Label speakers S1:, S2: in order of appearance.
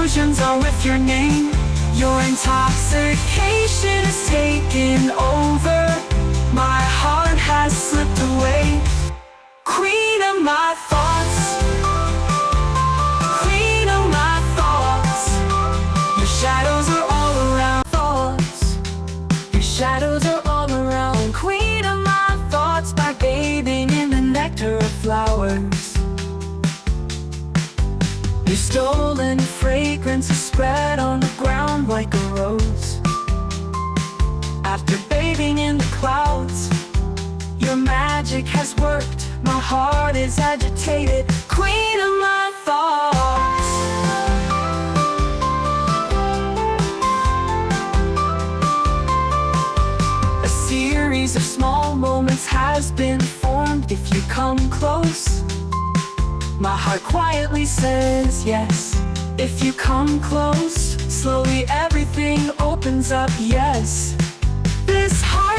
S1: illusions are with your name. Your intoxication is taking over. My heart has slipped away. Queen of my thoughts, queen of my thoughts. Your shadows are all around. Thoughts, your shadows are all around. Queen of my thoughts, by bathing in the nectar of flowers. Your stolen fragrance is spread on the ground like a rose. After bathing in the clouds, your magic has worked. My heart is agitated. Queen of my thoughts. A series of small moments has been formed. If you come close, my heart quietly says yes. If you come close, slowly everything opens up, yes. This heart